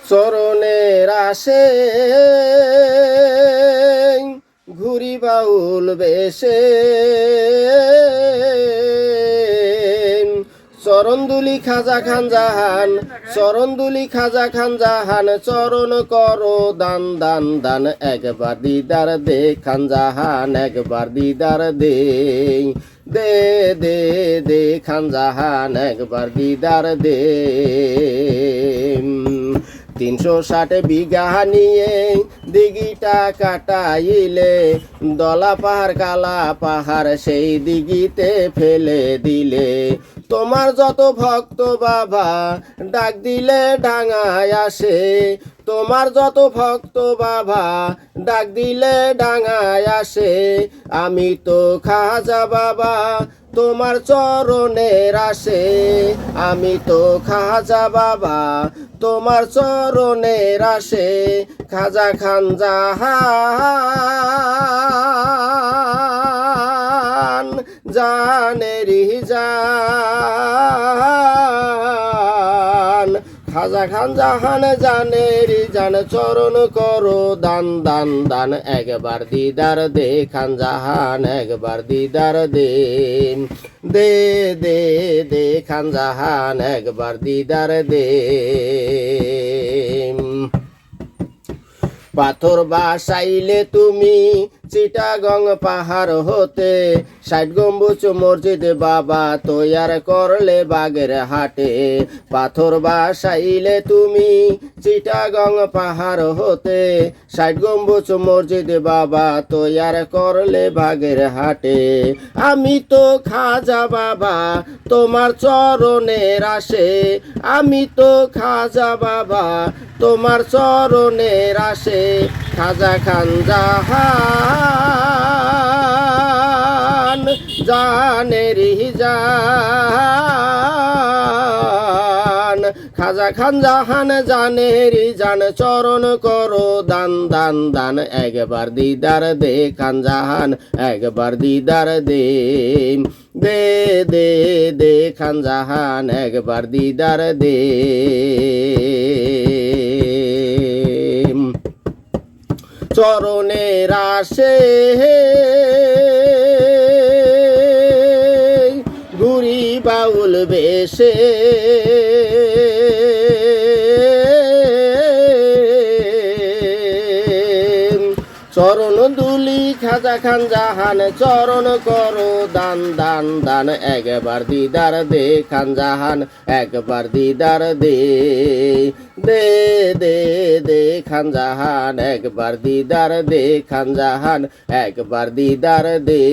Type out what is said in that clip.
চরণের আসে ঘুরি বাউল বেশে চরণদুলি খাজা খান জাহান চরণদুলি খাজা খান জাহান চরণ করো দান দান দান একবার দিদার দে খান জাহান একবার দিদার দে দে দে দে খান জাহান একবার দিদার দে 360 বিঘা নিয়ে দিঘিটা কাটাইলে দলা পাহাড় কালা পাহাড় সেই দিঘিতে ফেলে দিলে তোমার যত ভক্ত বাবা ডাক দিলে ডাঙায় আসে তোমার যত ভক্ত বাবা ডাক দিলে ডাঙায় আসে আমি তো খাজা বাবা তোমার চরণের আসে আমি তো খাজা বাবা তোমার চরণের আসে খাজা খান জাহান জানেরি জান খাজা খান জাহান জানেরি জান চরণ করো দান দান দান একবার দিদার দে খান জাহান একবার দিদার দে দে দে দে খান জাহান একবার দিদার দে পাথর বাসাইলে তুমি চিটাগং পাহাড় হতে 60 গম্বুজ মসজিদ বাবা তৈয়ার করলে বাগের হাটে পাথর বাসাইলে তুমি চিটাগং পাহাড় হতে 60 গম্বুজ মসজিদ বাবা তৈয়ার করলে বাগের হাটে আমি তো খাজা বাবা তোমার চরণের আসে আমি তো খাজা বাবা তোমার চরণের আসে খাজা খান জাহান জানেরি জান খাজা খান জাহান জানেরি জান চরণ করো দান দান দান একবার দিদার দে খান জাহান একবার দিদার দে দে দে দে খান জাহান একবার দিদার দে চরণের আসে ঘুরি বাউল বেশে চরণ দুলি খাজা খান জাহান চরণ করো দান দান দান একবার দিদার দে খান জাহান একবার দিদার দে দে দে দে খান জাহান একবার দিদার দে খান জাহান একবার দিদার দে